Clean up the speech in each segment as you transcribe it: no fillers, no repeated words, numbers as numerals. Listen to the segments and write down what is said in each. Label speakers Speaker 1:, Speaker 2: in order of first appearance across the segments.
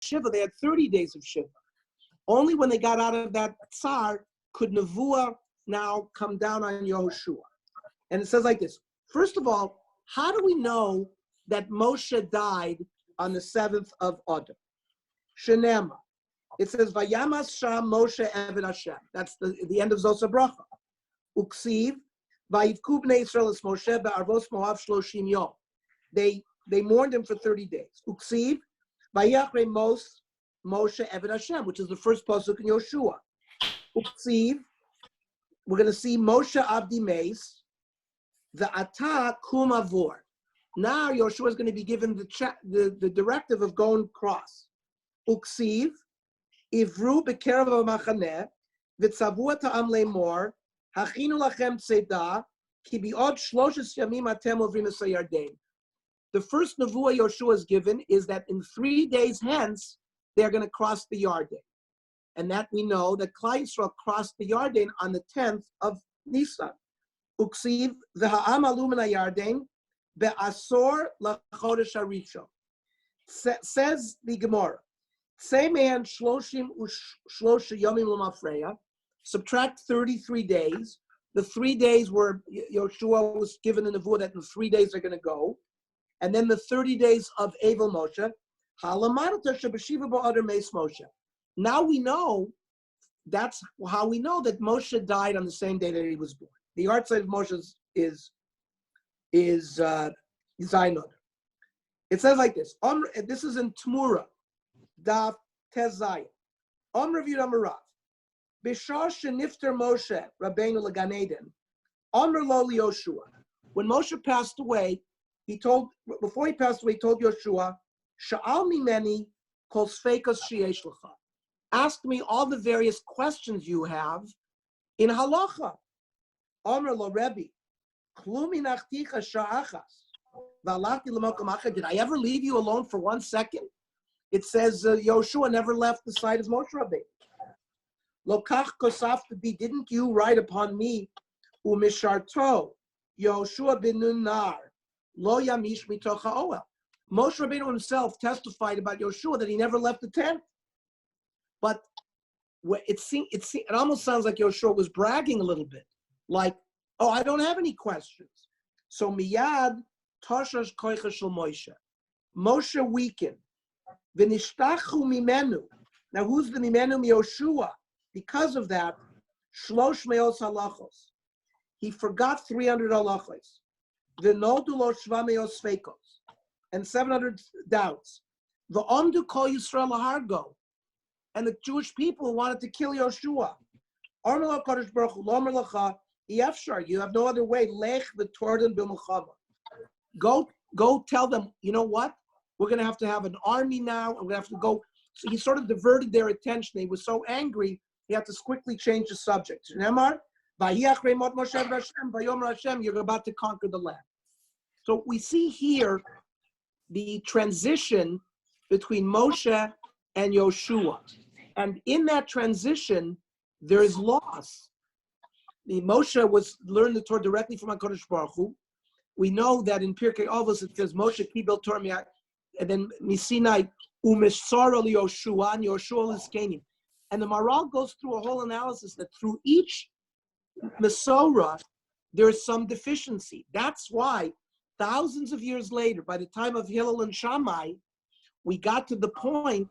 Speaker 1: Shiva, they had 30 days of Shiva. Only when they got out of that tsar could Nevuah now come down on Yoshua. And it says like this. First of all, how do we know that Moshe died on the 7th of Adar? Shenema. It says, Vayamas Sham Moshe Eved Hashem. That's the end of Zos HaBracha. Uksiv, Vayivku Bnei Yisrael es Moshe be'arvos Moav shloshim yom. They mourned him for 30 days. Uksiv, Vayachrei Moshe Eved Hashem, which is the first pasuk in Yoshua. Uksiv, we're going to see Moshe Abdi Meis, the Ata Kum Avor. Now Yoshua is going to be given the directive of going cross. Uksiv, Ivru B'Kerev HaMachaneh, V'Tzavu Ta'am Le'mor, Hachinu Lachem Tzeda, Ki Bi'od Shloshes Yamim Atem Ovrim Es HaYarden. The first Nevuah Yoshua is given is that in 3 days hence, they're going to cross the Yarden. And that we know that Klal Yisrael crossed the Yarden on the 10th of Nisan. Uksiv V'Ha'am Alu Min HaYarden, Be'asor L'Chodesh HaRishon. Says the Gemara, say man shloshim u'shlosha yomim l'mafreya, subtract 33 days. The 3 days where Yoshua was given the nevuah that in 3 days they're going to go. And then the 30 days of Evel Moshe. Now we know, that's how we know that Moshe died on the same day that he was born. The art side of Moshe is Zainod. It says like this. This is in Tmura, Daf Tezayim. Rav Yudah Marav. Bishar shenifter Moshe Rabbeinu legan Eden. Lo Yoshua. When Moshe passed away, before he passed away, he told Yoshua, Sha'al mimeni kol sfeikas sheyesh lecha. Ask me all the various questions you have in halacha. Lo Rebbe. Klumi nachticha sha'achas. Did I ever leave you alone for 1 second? It says Yoshua never left the side of Moshe Rabbeinu. Lokach kosaf bi, didn't you write upon me? Umisharto Yoshua bin Nun lo yamish mitoch ha'oel. Moshe Rabbeinu himself testified about Yoshua that he never left the tent. But it almost sounds like Yoshua was bragging a little bit, like, oh, I don't have any questions. So miyad toshash koicha shel Moshe. Moshe weakened. V'nishtachu mimenu. Now who's the mimenu? Yoshua. Because of that, shlosh meos halachos. He forgot 300 halachos. V'nodu lo shva meos sveikos. And 700 doubts. V'omdu kol Yisrael lahargo. And the Jewish people wanted to kill Yoshua. Armel HaKadosh Baruch Hu lomer lacha yefshar. You have no other way. Lech v'tordan b'milchama. Go tell them, you know what? We're going to have an army now. I'm going to have to go. So he sort of diverted their attention. He was so angry, he had to quickly change the subject. Nemar, you're about to conquer the land. So we see here the transition between Moshe and Yoshua. And in that transition, there is loss. The Moshe learned the Torah directly from HaKadosh Baruch Hu. We know that in Pirkei Avos it says Moshe kibel Torah miyad, and then Misinai u'mishsara Yoshua, and Yoshua l'zkenim. And the Maral goes through a whole analysis that through each Mesorah there is some deficiency. That's why thousands of years later, by the time of Hillel and Shammai, we got to the point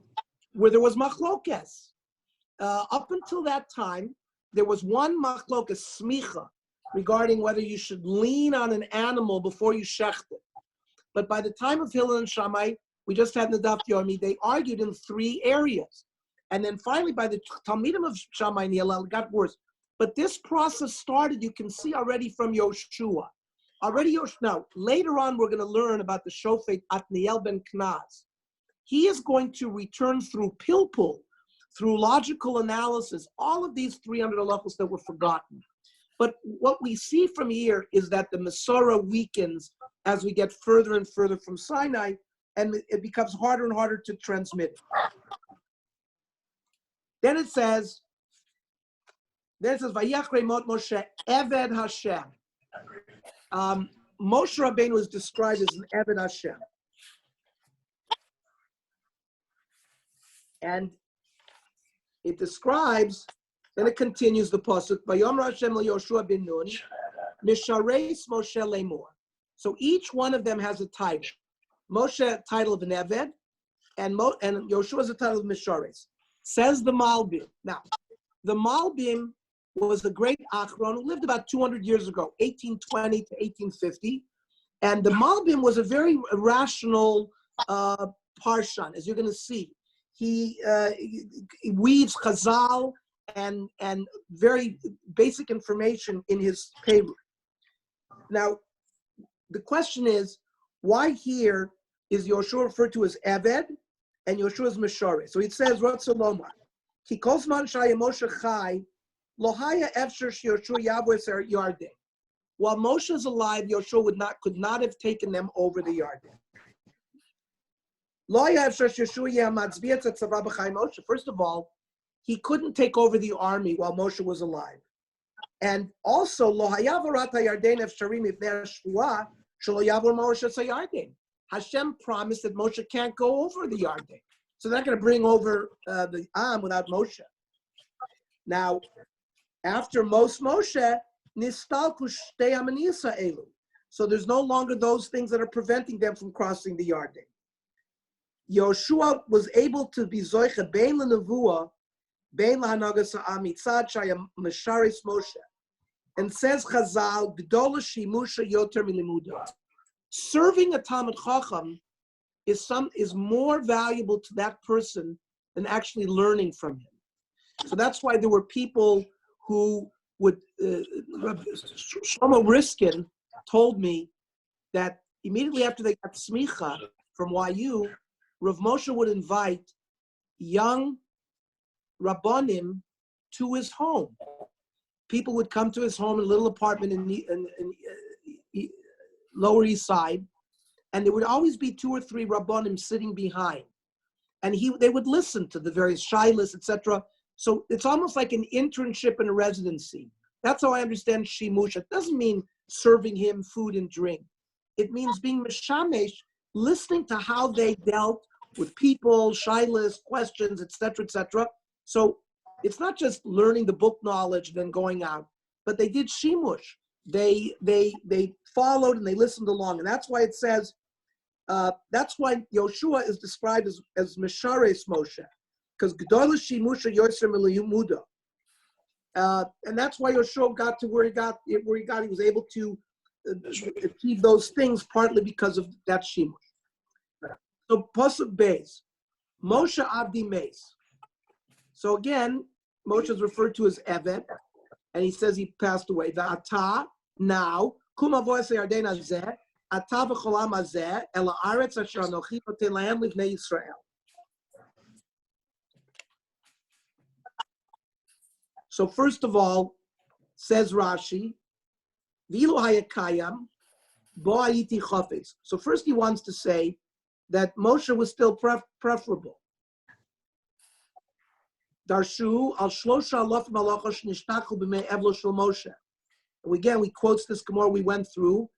Speaker 1: where there was machlokes. Up until that time, there was one machlokes, smicha, regarding whether you should lean on an animal before you shecht it. But by the time of Hillel and Shammai, we just had in the Daf Yomi, they argued in 3 areas. And then finally, by the Talmidim of Shammai and Hillel, it got worse. But this process started, you can see already from Yoshua. Now, later on, we're going to learn about the Shofet Atniel ben Knaz. He is going to return through pilpul, through logical analysis, all of these 300 halachos that were forgotten. But what we see from here is that the Mesorah weakens as we get further and further from Sinai, and it becomes harder and harder to transmit. Then it says, Vayachrei mot Moshe Eved Hashem. Moshe Rabbeinu is described as an Eved Hashem. And it describes, then it continues the pasuk, Vayomer Hashem Yoshua bin Nun, Mishareis Moshe Lemor. So each one of them has a title. Moshe, title of an Eved, and Yoshua is a title of Mishareis. Says the Malbim. Now, the Malbim was a great Achron who lived about 200 years ago, 1820 to 1850. And the Malbim was a very rational parshan, as you're going to see. He weaves Chazal and very basic information in his paper. Now, the question is, why here is Yoshua referred to as Eved and Yoshua as Meshare? So it says, Ratzalomar, Ki Kosman Shaya Moshe Chai, Lohaya Efsher Yoshua Yavoser Yarden. While Moshe is alive, Yoshua could not have taken them over the Yarden. First of all, he couldn't take over the army while Moshe was alive. And also, Hashem promised that Moshe can't go over the Yarden. So they're not going to bring over the Am without Moshe. Now, after Moshe, so there's no longer those things that are preventing them from crossing the Yarden. Yoshua was able to be zoiche bein lenevuah, bein lahanagas ha'amitzad shaya mesharis Moshe, and says Chazal, gdola shimusha yoter milimuda. Serving a Talmid Chacham is more valuable to that person than actually learning from him. So that's why there were people who would. Shlomo Riskin told me that immediately after they got smicha from YU, Rav Moshe would invite young Rabbanim to his home. People would come to his home in a little apartment in Lower East Side, and there would always be 2 or 3 Rabbanim sitting behind. And they would listen to the various shilas, etc. So it's almost like an internship and a residency. That's how I understand shimush. It doesn't mean serving him food and drink. It means being mishamesh, listening to how they dealt with people, shilas, questions, etc., etc. So it's not just learning the book knowledge then going out, but they did shimush. They followed and they listened along, and that's why it says. That's why Yoshua is described as Meshares Moshe, because Gedolah Shimusha Yoser Miliyumuda. And that's why Yoshua got to where he got. He was able to achieve those things partly because of that Shimush. So Pasuk Beis, Moshe Avdi Meis. So again, Moshe is referred to as Eved, and he says he passed away. The Ata now Kuma Voice Yarden Azeh Ata v'cholam Azeh Ela Aretz Asher Anochi Noten Lahem Livnei Yisrael. So first of all, says Rashi, V'ilu hayakayam bo hayiti chafetz. So first he wants to say that Moshe was still preferable. Darshu al shlosha alaf malachos nishtachu b'mei evlo shel Moshe. And again, we quotes this Gemara we went through.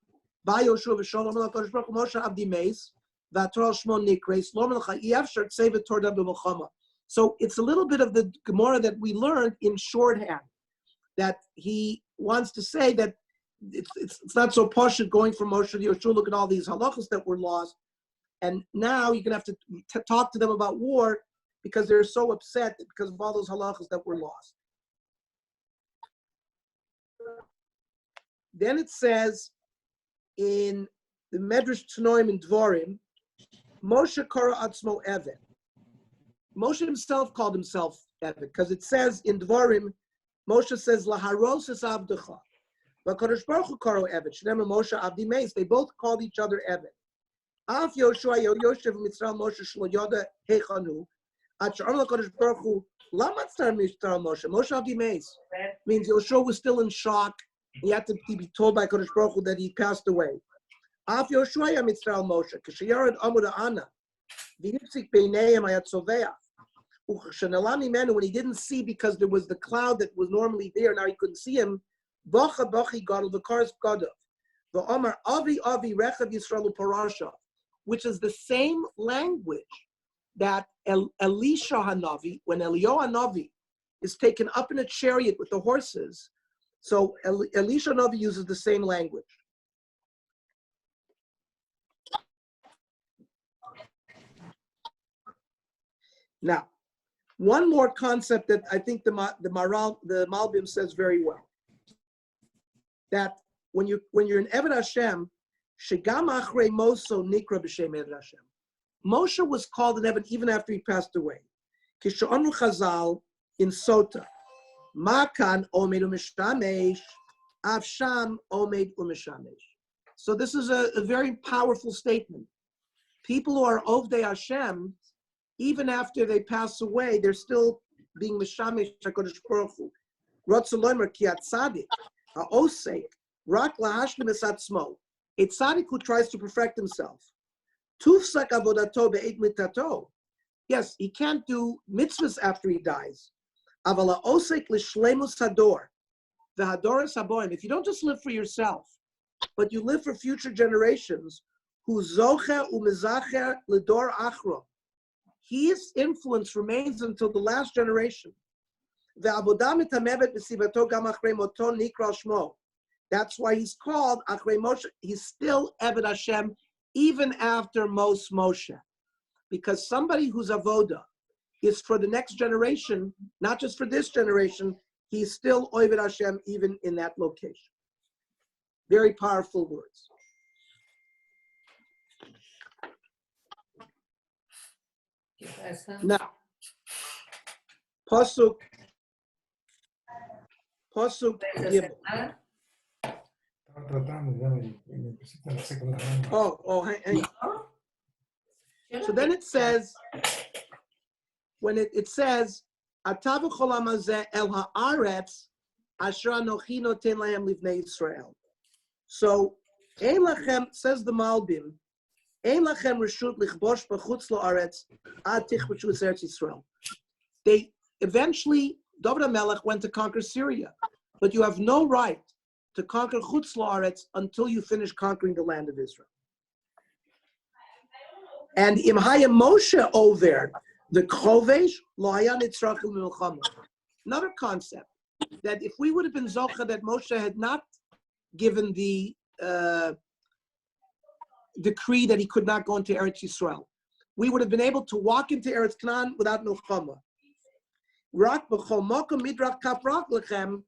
Speaker 1: Ba Yoshua v'sholom l'kodesh baruch Hu Moshe avdi meis v'atorah shmo nikreis lo melcha yefsher tsevet tordam b'milchama. So it's a little bit of the Gemara that we learned in shorthand, that he wants to say that it's not so posh going from Moshe to Yoshua. Look at all these halachos that were lost. And now you're going to have to talk to them about war because they're so upset because of all those halachos that were lost. Then it says in the Medrash Tanoim in Dvorim, Moshe Kara Atzmo Eved. Moshe himself called himself Eved because it says in Dvorim, Moshe says Laharos es Avdecha. But Kadosh Baruch Hu Karo Eved. Shneimar Moshe Avdi Meis. They both called each other Eved. Af Yoshua Yoshev Mitzrayim Moshe Shlo Yoda Heichanu. At Sh'amar LaKadosh Baruch Hu Lama Tzar Mitzrayim Moshe. Moshe Avdi Meis means Yoshua was still in shock. He had to be told by Kadosh Baruch Hu that he passed away. Af Yoshua Mitzrayim Moshe. K'sheyarad Amud Ana. V'yipsik Beinayim Hayat Soveach. When he didn't see because there was the cloud that was normally there, now he couldn't see him. Bacha Bachi Gadol V'Karas Gadol. V'Omar Avi Avi Rechav Yisrael Parasha, which is the same language that Elisha Hanavi, when Eliyahu Hanavi is taken up in a chariot with the horses, so Elisha Hanavi uses the same language. Now, one more concept that I think the Malbim says very well, that when you're in Eved Hashem, Shegam Achrei Moso Nikra B'Shem Eved Hashem. Moshe was called an Eved even after he passed away. Kishonu Chazal in Sota, Makan Omed U'Mishamesh, Avsham Omed U'Mishamesh. So this is a very powerful statement. People who are Ovdei Hashem, even after they pass away, they're still being Mishamesh HaKadosh Baruch Hu. Rotzalomer Ki Atzadik HaOsek Rak LaHashlim Es Atzmo. A tzaddik who tries to perfect himself. Tufsak Avodato Be'ed Mitato. Yes, he can't do mitzvahs after he dies. Avala Osek L'Shlemus Hador. The Hadoras Haboim. If you don't just live for yourself, but you live for future generations, who Zocher U'Mezacher L'Dor Achro. His influence remains until the last generation. That's why he's called Achrei Moshe. He's still Eved Hashem even after Moshe. Because somebody who's Avoda is for the next generation, not just for this generation, he's still Eved Hashem even in that location. Very powerful words. Now, Pasuk Gimel. Hang on. So then it says, when it says, Atav v'cholam hazeh el haaretz asher anochi noten lahem livnei Yisrael. So, ein lachem, says the Malbim, ein lachem reshut lichbosh b'chutz la'aretz ad tichbushu eretz Yisrael. They eventually, David HaMelech went to conquer Syria, but you have no right to conquer chutz la'aretz until you finish conquering the land of Israel. And im haya Moshe over the Chovesh lo haya nitzrachim milchama. Another concept, that if we would have been zocha that Moshe had not given the decree that he could not go into Eretz Yisrael, we would have been able to walk into Eretz Canaan without milchama. Rak b'chol mokom midrach kafrak lechem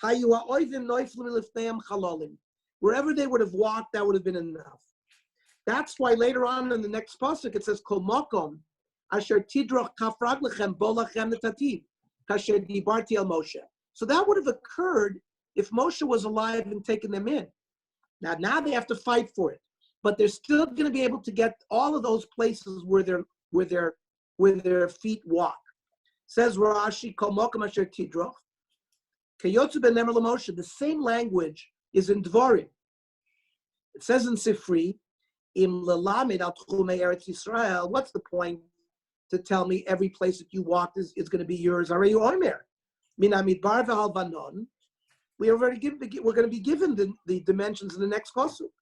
Speaker 1: hayu ha'oivim noiflim lifneim chalolim. Wherever they would have walked, that would have been enough. That's why later on in the next pasuk it says kol mokom asher tidroch kafrak lechem bo lachem netativ kasher dibarti el Moshe. So that would have occurred if Moshe was alive and taken them in. Now they have to fight for it, but they're still going to be able to get all of those places where their feet walk. Says Rashi, Kol Mokom Asher Tidroch, Kayotzu Ben Nemer LaMoshe. The same language is in Dvarim. It says in Sifri, Im Lelamed Al Tchumei Eretz Yisrael. What's the point to tell me every place that you walked is going to be yours? Areyu Omer Min Hamidbar V'Hal Vanon. We're going to be given the dimensions in the next pasuk.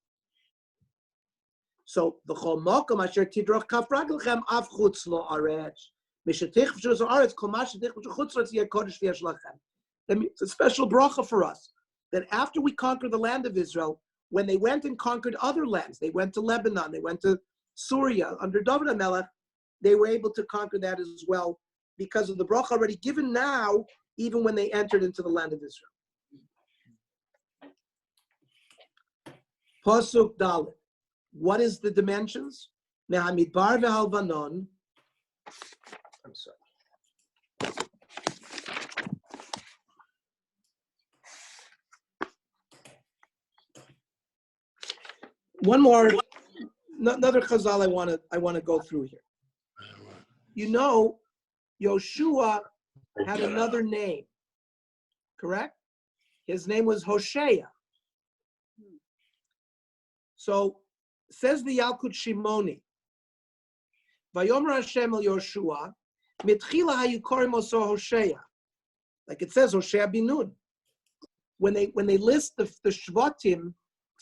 Speaker 1: So the Chol Mokom Asher Tidroch Kaf Ragelchem Av Chutz Lo Aretz Mishetich V'Shuz Aretz Kol Ma Shetich V'Chutz Lo Tziyeh Kodesh V'Yesh Lachem. It's a special bracha for us that after we conquer the land of Israel, when they went and conquered other lands, they went to Lebanon, they went to Syria under David HaMelech, they were able to conquer that as well because of the bracha already given now, even when they entered into the land of Israel. Pasuk Dalet. What is the dimensions? Me'hamidbar ve'hal vanon. I'm sorry. One more, another chazal I want to go through here. You know, Yoshua had another name, correct? His name was Hosea. So says the Yalkut Shimoni, Vayomer Hashem el Yoshua, mitchila hayukorim oso Hosea. Like it says, Hosea bin Nun. When they list the Shvatim,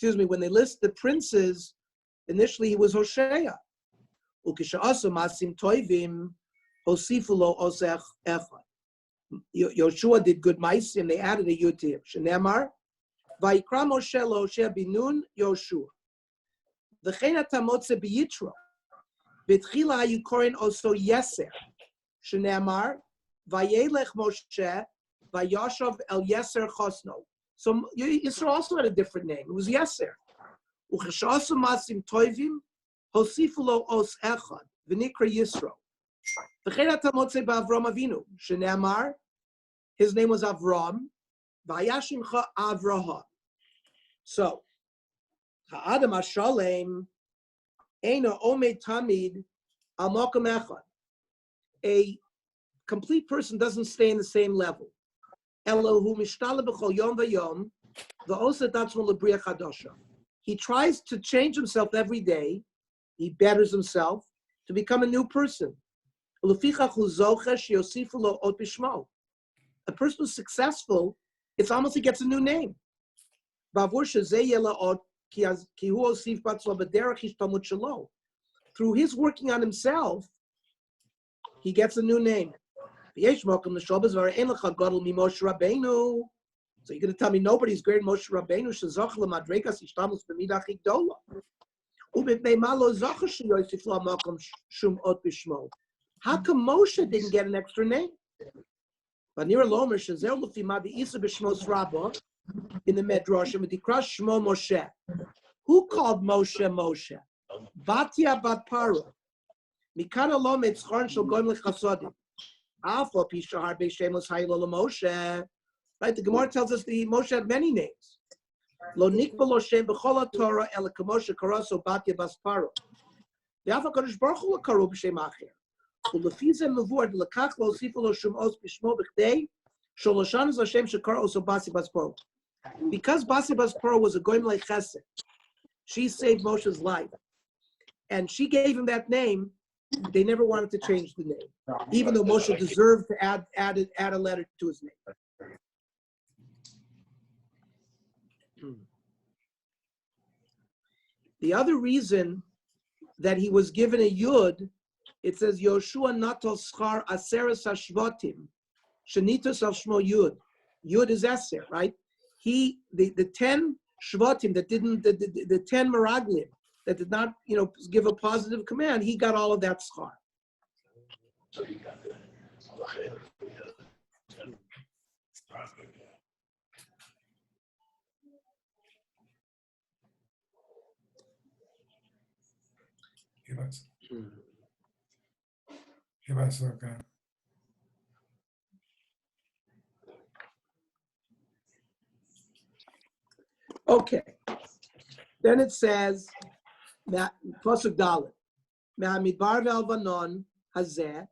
Speaker 1: when they list the princes, initially he was Hosea. Ukisha'asu masim toivim hosifu lo osech echad. Yoshua did good mice, and they added a yud to him. Shenemar, vayikra Moshe lo Oseh binun Yoshua. V'chein atamotze b'yitro. B'tchila hayukorin also yeser. Shenemar, vayelech Moshe, vayashav el yeser chosno. So Yisrael also had a different name. It was yeser. Uchesha'asu masim toivim hosifu lo os echad. V'nikra Yisrael. V'chein atamotze b'Avram Avinu. Shenemar, his name was Avram. Vayashimcha Avraham. So, ha'adam hashalem eino omed tamid al makom echad. A complete person doesn't stay in the same level. Elohu mishtala b'chol yom v'yom v'osa datzmo l'bria chadasha. He tries to change himself every day. He betters himself to become a new person. U'lefichach hu zocher sheyosifu lo ot b'shmo. A person who's successful, it's almost he gets a new name. Through his working on himself, he gets a new name. So you're going to tell me nobody's greater than Moshe Rabbeinu? How come Moshe didn't get an extra name? In the Medrash, Shmo Moshe. Who called Moshe Moshe? Batya bat Paro. Mikana lo metzchon shel goyim lechasodim. Alpha pisha harbe shemos haylo Moshe. Right, the Gemara tells us that Moshe had many names. Lo nikba lo shem b'chol Torah el k'Moshe karaso Batya bas Paro. The Alpha Kadosh Baruch Hu karu b'shem acher. Ulefize mevuad lekach lo sifu lo shumos b'shmo b'chtei sholoshan is Hashem shekar oso Basi bas Paro. Because Basi bas Paro was a goyim like chesed, she saved Moshe's life, and she gave him that name. They never wanted to change the name, even though Moshe deserved to add a letter to his name. The other reason that he was given a yud, it says Yoshua natal schar aseres hashvatim, shenitus al shmo yud. Yud is eser, right? The 10 shvatim that didn't, the 10 meraglim that did not, give a positive command, he got all of that schar.
Speaker 2: So he got the
Speaker 1: Okay. Then it says, Pasuk Dalet, Me'amidbar ve'alvanon hazeh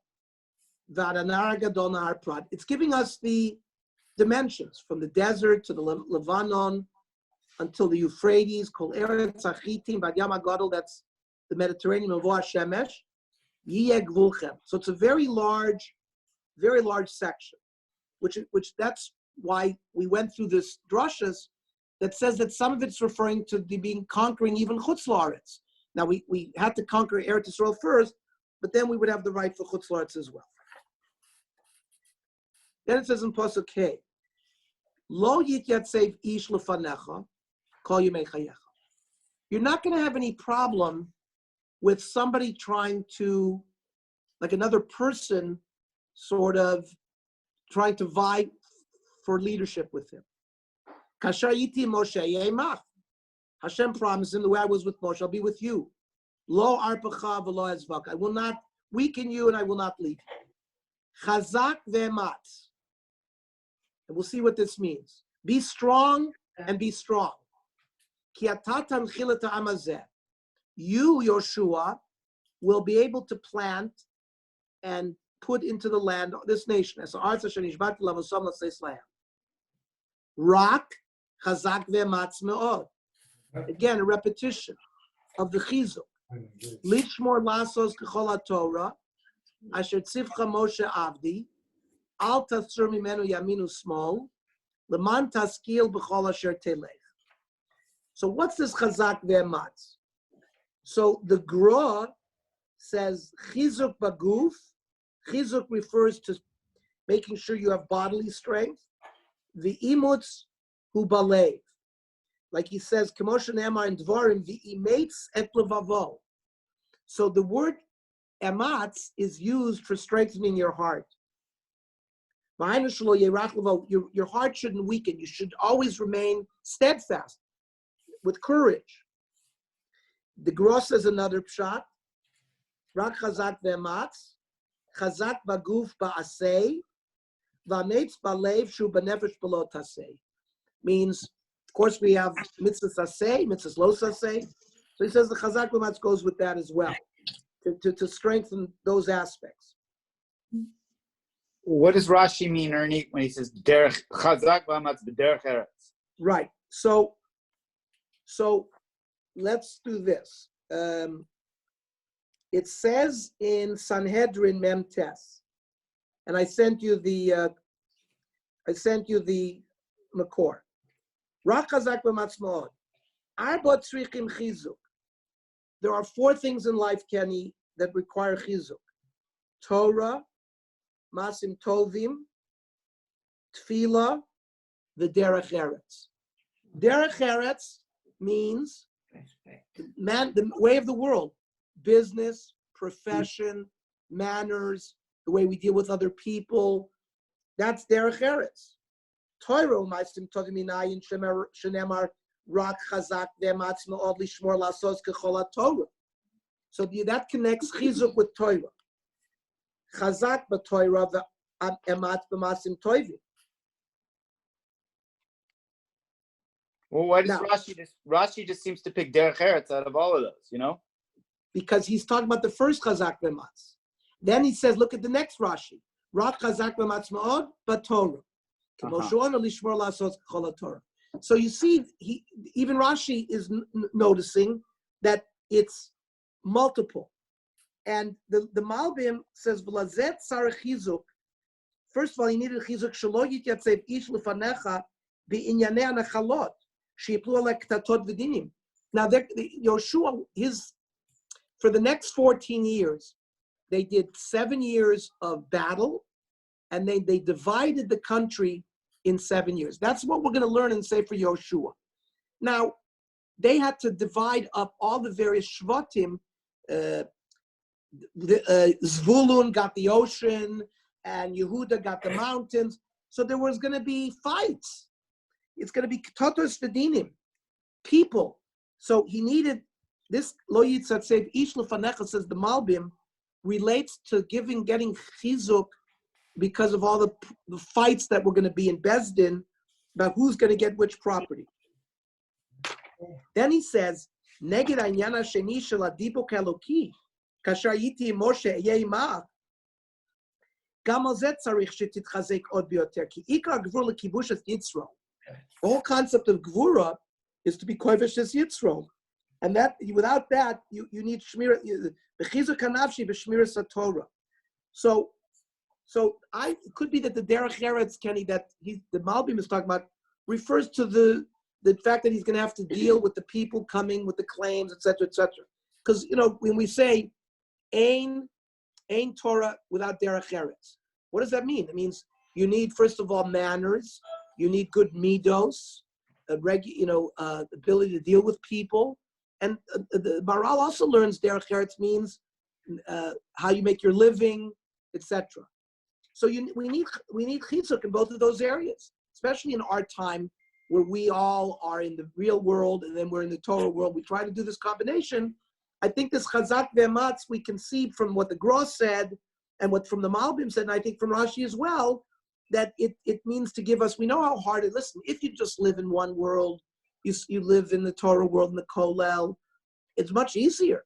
Speaker 1: v'adanar gadol nahar Prat. It's giving us the dimensions from the desert to the Lebanon until the Euphrates, Kol Eretz Achitim, Bad Yam HaGadol, that's the Mediterranean, Mavoah Shemesh, Yiyeh Gvulchem. So it's a very large section, which that's why we went through this drashas that says that some of it's referring to being conquering even Chutz La'aretz. Now we had to conquer Eretz Yisrael first, but then we would have the right for Chutz La'aretz as well. Then it says in Pasuk Hey, Lo yityatzev ish lefanecha kol yemei chayecha. You're not going to have any problem with somebody trying to, like another person, sort of trying to vie for leadership with him. Kasher yiti Moshe yeimach. Hashem promised him, the way I was with Moshe, I'll be with you. Lo arpacha v'lo ezvak. I will not weaken you and I will not leave you. Chazak ve'ematz. And we'll see what this means. Be strong and be strong. Ki ata tanchil et ha'am hazeh. You, Yoshua, will be able to plant and put into the land this nation. As Arz Hashem nishbati lavosom l'seis lahem. Rak chazak ve'ematz me'od. Again, a repetition of the chizuk. Lichmor lasos k'chol haTorah, asher tzivcha Moshe avdi, al tasur mimenu yaminu smol, leman taskil b'chol asher telech. So what's this chazak ve'ematz? So the Gra says chizuk baguf. Chizuk refers to making sure you have bodily strength. The imutz hu balev. Like he says, Kemoshe ne'emar in Dvarim, the imetz et levavo. So the word ematz is used for strengthening your heart. Your heart shouldn't weaken. You should always remain steadfast, with courage. The Gross says another pshat. Rak chazak ve'ematz, chazak baguf ba'asei, v'ametz balev shu b'nefesh b'lo tasei. Means, of course, we have mitzvah sasei, mitzvah lo sasei. So he says the chazak ve'ematz goes with that as well, to strengthen those aspects.
Speaker 3: What does Rashi mean, Ernie, when he says derech chazak v'amatz b'derech eretz?
Speaker 1: Right. So let's do this. It says in Sanhedrin Mem Tes, and I sent you the makor. Rak chazak v'amatz ma'od. Arba tzrichim chizuk. There are 4 things in life, Kenny, that require chizuk: Torah, masim tovim, tefillah, the derech eretz. Derech eretz means the way of the world, business, profession, manners, the way we deal with other people. That's derech eretz. Torah masim tovim minayin shenemar rak chazak ve'ematz ma'od lishmor lasos kechol haTorah. So that connects chizuk with Torah. Chazak b'Torah ve'ematz b'masim tovim.
Speaker 3: Well, why does
Speaker 1: Now,
Speaker 3: Rashi just seems to pick derech eretz out of all of those, you know?
Speaker 1: Because he's talking about the first chazak ve'ematz. Then he says, look at the next Rashi. Rak chazak ve'ematz ma'od b'Torah. So you see, even Rashi is noticing that it's multiple. And the Malbim says, V'lazet sarech chizuk. First of all, he needed chizuk shelo yityatzev ish lefanecha b'inyanei hanachalot sheyiplu alei ktatot v'dinim. Now, Yoshua, for the next 14 years, they did 7 years of battle, and they divided the country in 7 years. That's what we're going to learn in Sefer Yoshua. Now, they had to divide up all the various shvatim. Zvulun got the ocean, and Yehuda got the mountains. So there was going to be fights. It's going to be totos v'dinim, people. So he needed this. Lo yitzatzev ish lefanecha, says the Malbim, relates to getting chizuk because of all the fights that were going to be in Bezdin about who's going to get which property. Then he says, Neged העניין השני של הדיבוק האלוקי, כאשר הייתי עם משה אהיה עמך, גם על זה צריך שתתחזק עוד ביותר, כי עיקר הגבורה לכיבוש את יצרו. The whole concept of gvura is to be kovesh as Yitzro. And that, without that, you need shmira, the chizuk hanafshi b'shmiras haTorah. So it could be that the derech eretz, Kenny, that the Malbim is talking about, refers to the fact that he's going to have to deal with the people coming with the claims, etc., etc. Because when we say ein Torah without derech eretz, what does that mean? It means you need, first of all, manners. You need good midos, ability to deal with people, and the Maral also learns derech eretz means how you make your living, etc. So we need chizuk in both of those areas, especially in our time where we all are in the real world and then we're in the Torah world. We try to do this combination. I think this chazak ve'ematz we can see from what the Gross said and what from the Malbim said, and I think from Rashi as well, that it means to give us, we know how hard it is. Listen, if you just live in one world, you live in the Torah world, in the Kollel, it's much easier.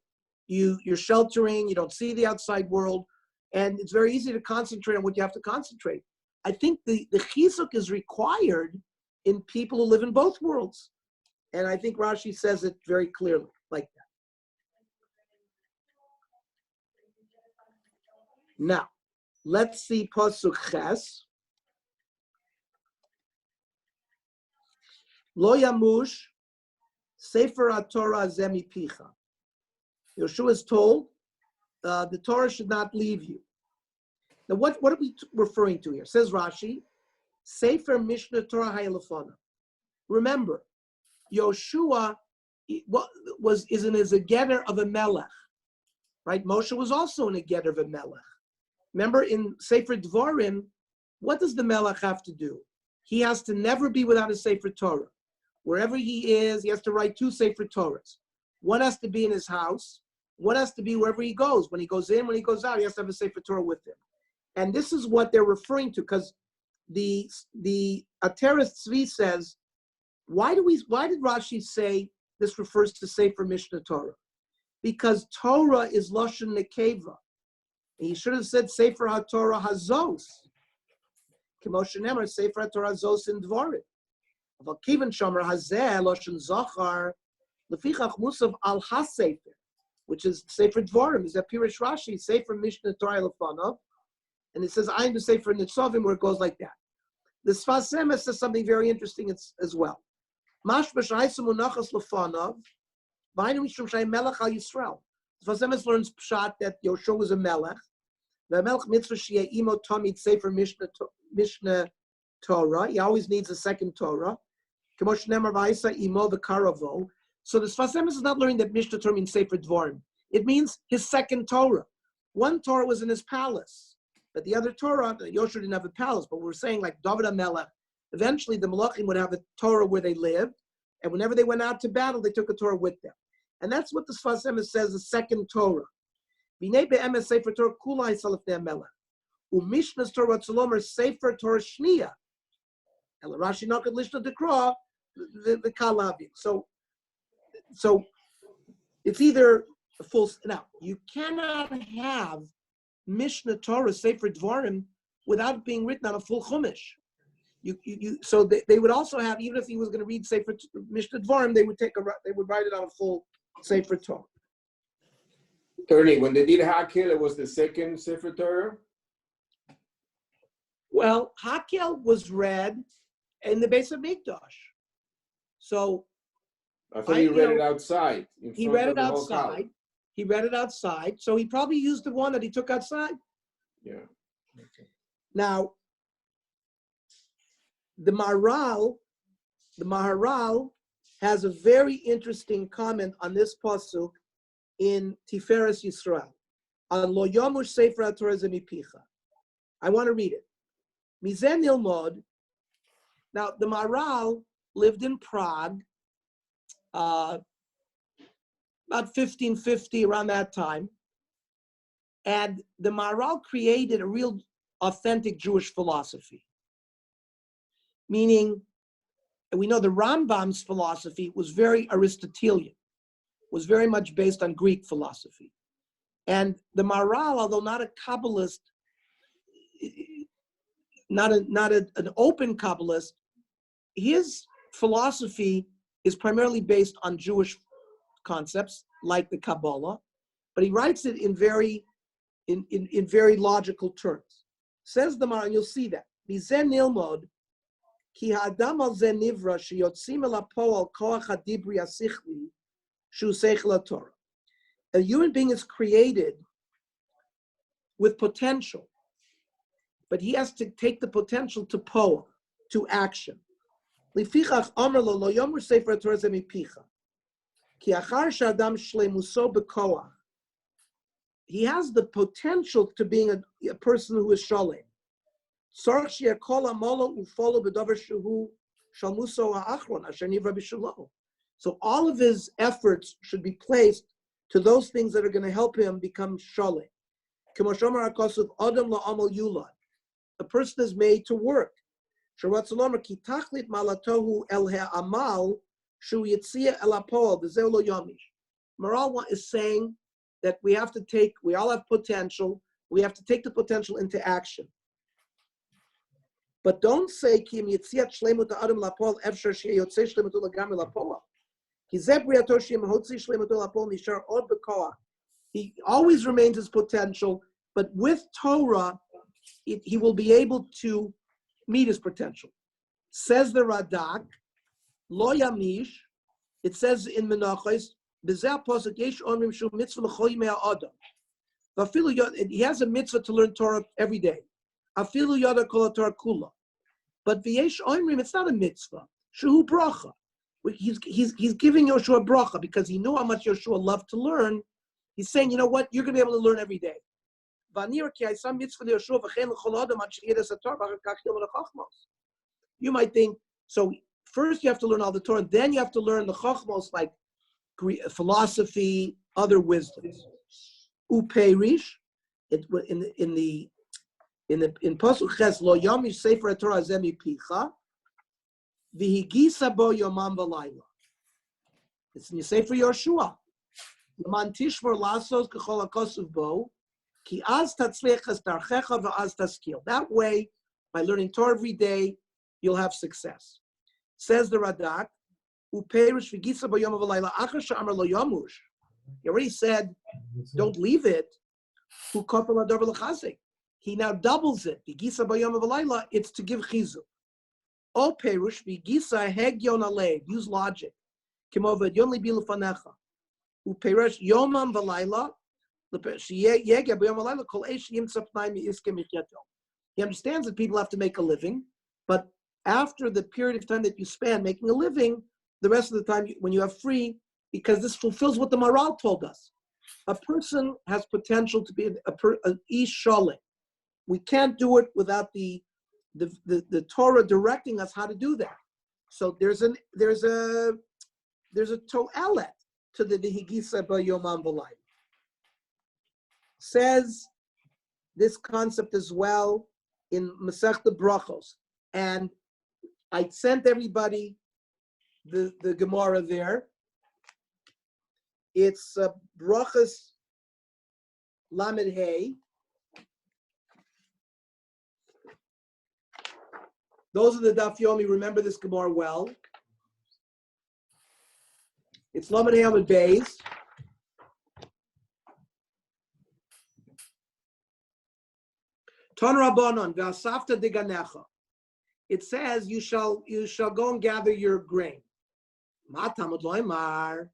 Speaker 1: You're sheltering, you don't see the outside world, and it's very easy to concentrate on what you have to concentrate. I think the chizuk is required in people who live in both worlds. And I think Rashi says it very clearly, like that. Now, let's see Pasuk Ches. Lo yamush sefer haTorah zeh mipicha. Yoshua is told, the Torah should not leave you. Now, what are we referring to here? Says Rashi, Sefer Mishnah Torah Hayalafana. Remember, Yoshua is a getter of a melech, right? Moshe was also in a getter of a melech. Remember, in Sefer Dvarim, what does the melech have to do? He has to never be without a Sefer Torah. Wherever he is, he has to write 2 Sefer Torahs. One has to be in his house. One has to be wherever he goes. When he goes in, when he goes out, he has to have a Sefer Torah with him. And this is what they're referring to, because the Ateres Tzvi says, why did Rashi say this refers to Sefer Mishnah Torah? Because Torah is Lashon Nekeva. He should have said Sefer HaTorah Hazos. K'moshe Nemer, Sefer HaTorah Hazos in Dvarim. But Kivan Shomer Hazeh Lashon Zachar Lefichach Musav Al HaSefer, which is Sefer Dvarim, is that Pirish Rashi, Sefer Mishnah Torah Lefanav, and it says Ayin Sefer Nitzavim, where it goes like that. The Sfas Emes says something very interesting as well. Mash b'shayis munachas lefanav, v'aynu mishum shay melech al Yisrael. Sfas Emes learns pshat that Yoshua was a melech. The melech mitzvah sheyeh imo tamid Sefer Mishnah Torah. He always needs a second Torah. K'mosh nemar v'ayisa imo v'karavo. So the Sfas Emes is not learning that Mishnah Torah means Sefer Dvarim. It means his second Torah. One Torah was in his palace, but the other Torah, Yoshua didn't have a palace, but we're saying like David HaMelech, eventually the Malachim would have a Torah where they lived, and whenever they went out to battle, they took a Torah with them. And that's what the Sfas Emes says, the second Torah. V'nei be'emes Sefer Torah kula hisalef ne'amelech. U'mishnas Torah tzolomer Sefer Torah shniya. El Rashi nakad lishna dekra, the Kalavi. So it's either a full, now, you cannot have Mishnah Torah, Sefer Dvarim, without being written on a full Chumash. So they would also have, even if he was going to read Sefer Mishnah Dvarim, they would write it on a full Sefer Torah.
Speaker 4: Attorney, when they did Hakel, it was the second Sefer Torah?
Speaker 1: Well, Hakel was read in the base of Mikdash. So
Speaker 4: I thought he read it outside.
Speaker 1: He read it outside. He read it outside. So he probably used the one that he took outside.
Speaker 4: Yeah.
Speaker 1: Okay. Now, the Maharal has a very interesting comment on this pasuk in Tiferes Yisrael. On Lo Yomush Sefer HaTorah Zemipicha. I want to read it. Mizen Nilmod. Now, the Maharal lived in Prague, about 1550, around that time. And the Maharal created a real authentic Jewish philosophy. Meaning, we know the Rambam's philosophy was very Aristotelian, was very much based on Greek philosophy. And the Maharal, although not a Kabbalist, not an open Kabbalist, his philosophy is primarily based on Jewish concepts like the Kabbalah, but he writes it in very logical terms. Says the Maharal, and you'll see that. Mizen nilmod ki ha'adam al ze nivra sheyotzim el hapo'al koach hadibri hasichli shu seichel haTorah. A human being is created with potential, but he has to take the potential to poem, to action. Lifichach amar lo lo yomer sefer Torah zemipicha ki achar she'adam shleimuso bekoach. He has the potential to being a person who is shalem. So all of his efforts should be placed to those things that are going to help him become shalem. A person is made to work. Maral is saying that we all have potential, we have to take the potential into action. But don't say, Kim Yitziat Shlemut Adam Lapol, Efshar Sheyotze Shlemut Lagam Lapoa. He always remains his potential, but with Torah, he will be able to meet his potential. Says the Radak, Lo Yamish, it says in Menachos, He has a mitzvah to learn Torah every day. Afilu yada kol Torah kula. But v'yesh oimrim, it's not a mitzvah. Shehu bracha. He's giving Yoshua bracha because he knew how much Yoshua loved to learn. He's saying, you know what, you're going to be able to learn every day. You might think, so first you have to learn all the Torah, then you have to learn the chachmos like philosophy, other wisdoms. Uperish, in Pasuk Ches lo yamish sefer Torah zemi picha, v'higisa bo yomam v'layla. It's in the Sefer Yoshua. Man tishmor lasos k'chol hakosuv bo, ki az tatzlichas darchecha v'az taskil. That way, by learning Torah every day, you'll have success. Says the Radak, uperish v'gisa bo yomam v'layla achar she'amar lo yamush. He already said, don't leave it. He now doubles it. It's to give chizuk. O perush v'gisa hegyon alev. Use logic. Kimovad yonli bilufanecha. Uperush yomam v'layla. He understands that people have to make a living, but after the period of time that you spend making a living, the rest of the time when you have free, because this fulfills what the Maral told us. A person has potential to be an ish sholem. We can't do it without the Torah directing us how to do that. So there's a to'elet to the higisa b'yomam v'layla. Says this concept as well in Masechta Brachos, and I sent everybody the Gemara there. It's Brachos Lamed Hey. Those are the Daf Yomi. Remember this Gemara well. It's Lamed Hey Lamed Beis. Ton Rabbanon v'asafta diganecha. It says you shall go and gather your grain. Matamud loymar.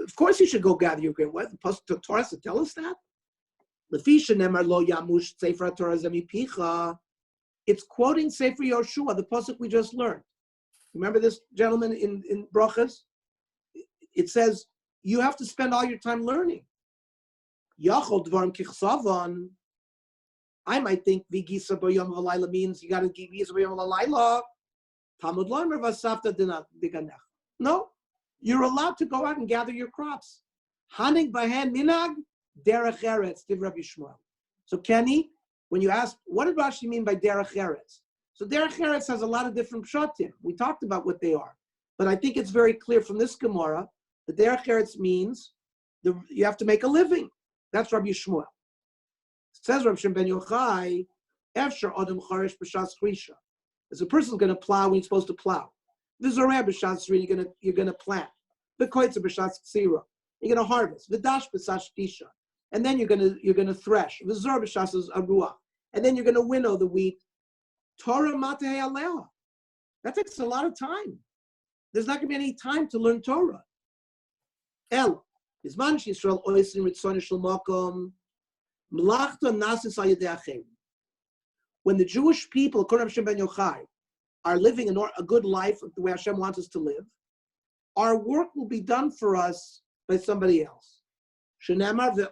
Speaker 1: Of course you should go gather your grain. What the Torah to tell us that? Lefisha nemar lo yamush sefer Torah zemi picha. It's quoting Sefer Yoshua, the pasuk we just learned. Remember this, gentlemen, in Brachas? It says you have to spend all your time learning. Yachol dvarim kichsavan. I might think v'gisa b'yom v'layla means you got to give v'gisa b'yom v'layla. Talmud lomer v'asafta diganech. No, you're allowed to go out and gather your crops. Hanig b'hen minag derech eretz div Rabbi Shmuel. So Kenny, when you ask, what did Rashi mean by derech eretz? So derech eretz has a lot of different pshatim. We talked about what they are, but I think it's very clear from this Gemara that derech eretz means you have to make a living. That's Rabbi Shmuel. Says Rav Shem ben Yochai, Efshar Adam Charish b'shas Chrisha. As a person's going to plow when he's supposed to plow. V'zoreh b'shas Tzri, you're going to plant. V'koitza b'shas Tzira, you're going to harvest. V'dash b'shas Tisha, and then you're going to thresh. V'zor b'shas Aruah, and then you're going to winnow the wheat. Torah matei aleha. That takes a lot of time. There's not going to be any time to learn Torah. El, Yisman Yisrael oisin ritzon shel makom. When the Jewish people, according to Hashem ben Yochai, are living a good life the way Hashem wants us to live, our work will be done for us by somebody else. In Yeshaya,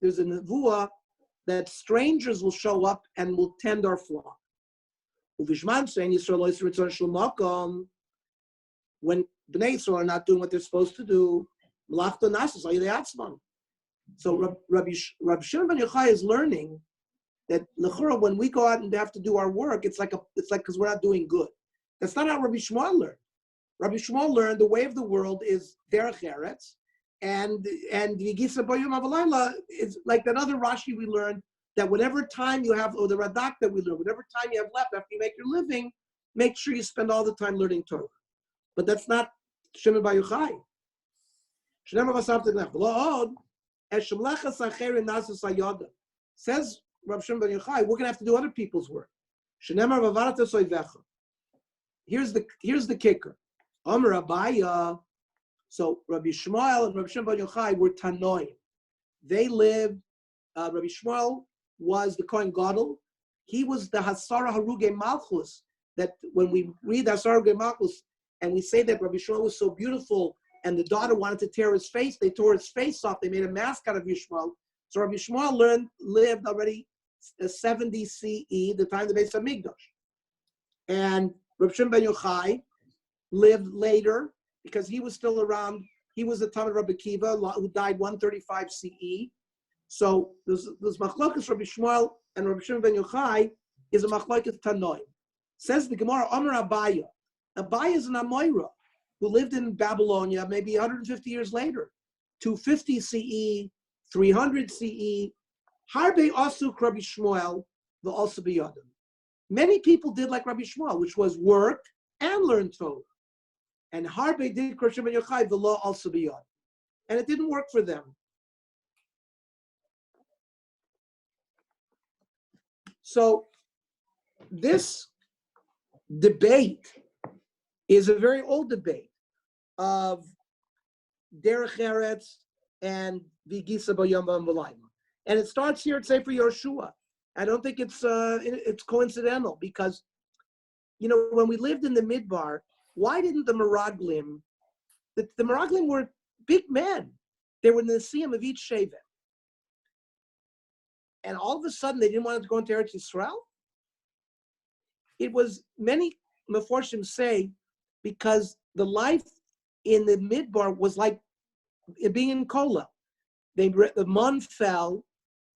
Speaker 1: there's a nevuah that strangers will show up and will tend our flock. When Bnei Yisrael are not doing what they're supposed to do, so Rabbi Shimon ben Yochai is learning that when we go out and have to do our work, it's like because we're not doing good. That's not how Rabbi Shmuel learned. Rabbi Shmuel learned the way of the world is derech eretz, and Yigisa Bayom Avalayla is like that other Rashi we learned that whatever time you have, or the Radak that we learned, whatever time you have left after you make your living, make sure you spend all the time learning Torah. But that's not Shimon ben Yochai. Says Rav Shimon ben Yochai, we're going to have to do other people's work. Here's the kicker. Amar Abaya, So Rabbi Shmuel and Rabbi Shimon Bar Yochai were Tanoim. They lived, Rabbi Shmuel was the Kohen Gadol. He was the Hasara Haruge Malchus, that when we read Hasara Haruge Malchus and we say that Rabbi Shmuel was so beautiful and the daughter wanted to tear his face, they tore his face off. They made a mask out of Yishmael. So Rabbi Shmuel lived already 70 CE, the time of the Beis Hamikdash. And Rabbi Shimon Ben Yochai lived later because he was still around. He was the Talmid of Rabbi Kiva, who died 135 CE. So there's Machlokas Rabbi Shmuel and Rabbi Shimon Ben Yochai is a Machlokas Tanoim. Says the Gemara, Amar Abaya. Abaya is an Amoira who lived in Babylonia maybe 150 years later, 250 CE, 300 CE. Harbe Asuk Rabbi Shmuel, the also Biyadim. Many people did like Rabbi Shmuel, which was work and learn Torah. And Harbe did Rabbi Shimon Ben Yochai, the law also Biyadim. And it didn't work for them. So this debate is a very old debate of Derech Eretz and Vigisa B'Yom V'Layla. And it starts here at Sefer Yoshua. I don't think it's coincidental because, when we lived in the Midbar, why didn't the Meraglim, the Meraglim were big men. They were in the Siyam of each Shevet. And all of a sudden they didn't want to go into Eretz Yisrael? It was, many Meforshim say, because the life in the Midbar was like being in Kola. The Mon fell,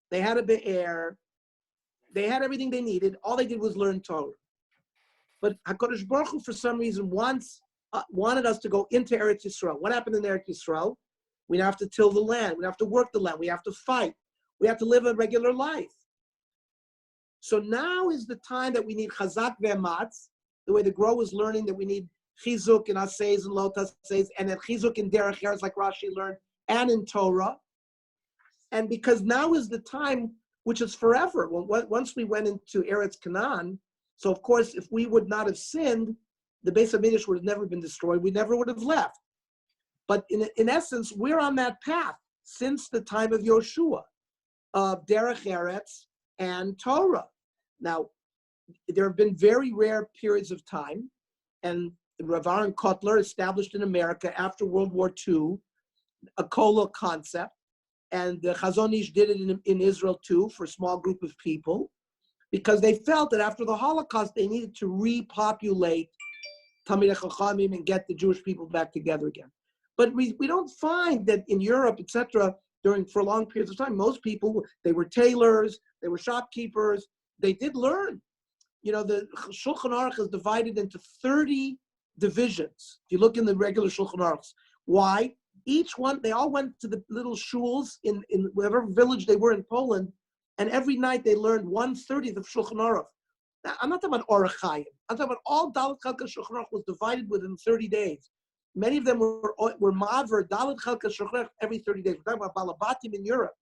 Speaker 1: they had a be'er, they had everything they needed. All they did was learn Torah. But HaKadosh Baruch Hu, for some reason, wanted us to go into Eretz Yisrael. What happened in Eretz Yisrael? We have to till the land. We have to work the land. We have to fight. We have to live a regular life. So now is the time that we need Chazak ve'ematz, the way the Grow was learning that we need Chizuk and Aseis and Lot Aseis, and then Chizuk and Derech Eretz, like Rashi learned, and in Torah. And because now is the time, which is forever. Once we went into Eretz Canaan, so of course, if we would not have sinned, the Beis Hamikdash would have never been destroyed. We never would have left. But in essence, we're on that path since the time of Yoshua, of Derech Eretz and Torah. Now, there have been very rare periods of time, and Rav Aaron Kotler established in America after World War II a Kola concept, and the Chazon Ish did it in Israel too for a small group of people, because they felt that after the Holocaust they needed to repopulate Talmidei Chachamim and get the Jewish people back together again. But we don't find that in Europe, etc., for long periods of time, most people, they were tailors, they were shopkeepers, they did learn. The Shulchan Aruch is divided into 30 divisions. If you look in the regular Shulchan Aruchs. Why? Each one, they all went to the little shuls in whatever village they were in Poland, and every night they learned 1/30 of Shulchan Aruch. Now, I'm not talking about Orach Chaim. I'm talking about all Dalet Chalkas Shulchan Aruch was divided within 30 days. Many of them were Maver, Dalet Chalkas Shulchan Aruch every 30 days. We're talking about Balabatim in Europe.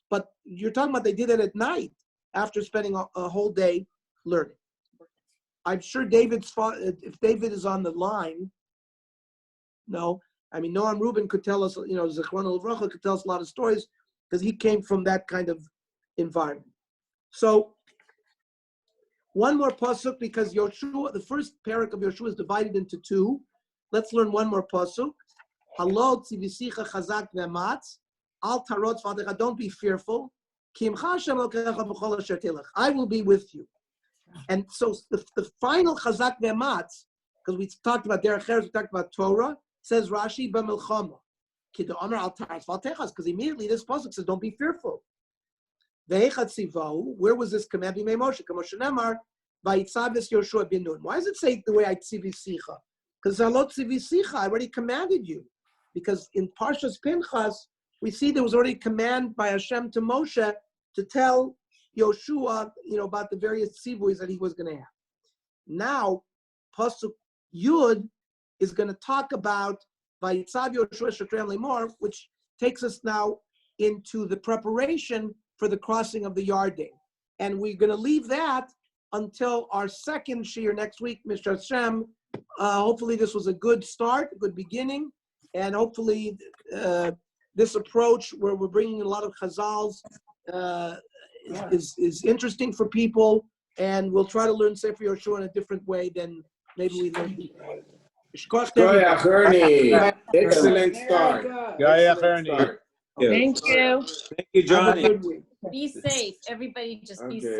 Speaker 1: But you're talking about they did it at night after spending a whole day learning. I'm sure if David is on the line, no. I mean, Noam Rubin could tell us, Zechron Livracha could tell us a lot of stories because he came from that kind of environment. So, one more pasuk, because Yoshua, the first parak of Yoshua is divided into two. Let's learn one more pasuk. Halot tzivisicha chazak ve'ematz, al tarot v'adecha, don't be fearful. Ki imcha Hashem Elokecha b'chol asher telech, I will be with you. And so the final chazak ve'ematz, because we talked about Derech Eretz, we talked about Torah, says Rashi b'milchama. Ki de'omer al taras v'altechas, because immediately this pasuk says, don't be fearful. Ve'echat sivahu, where was this command? B'mei Moshe, k'moshe nemar, v'yitzavis Yoshua bin Nun. Why does it say the way I tzivisicha? Because Halot tzivisicha, I already commanded you. Because in Parshas Pinchas, we see there was already a command by Hashem to Moshe to tell Yoshua, about the various tzivuis that he was going to have. Now, pasuk Yud is going to talk about Vayitzav Yoshua Shetrei Lemor, which takes us now into the preparation for the crossing of the Yarden. And we're going to leave that until our second shiur next week, Mr. Hashem. Hopefully this was a good start, a good beginning. and hopefully this approach where we're bringing a lot of chazals is interesting for people, and we'll try to learn Sefer Yoshua in a different way than maybe we learned before.
Speaker 4: Shkoyach, Ernie. Excellent start. Excellent start.
Speaker 5: Thank you.
Speaker 6: Thank you,
Speaker 1: Have a
Speaker 6: Johnny.
Speaker 1: good week.
Speaker 5: Be safe. Everybody just be
Speaker 4: Okay.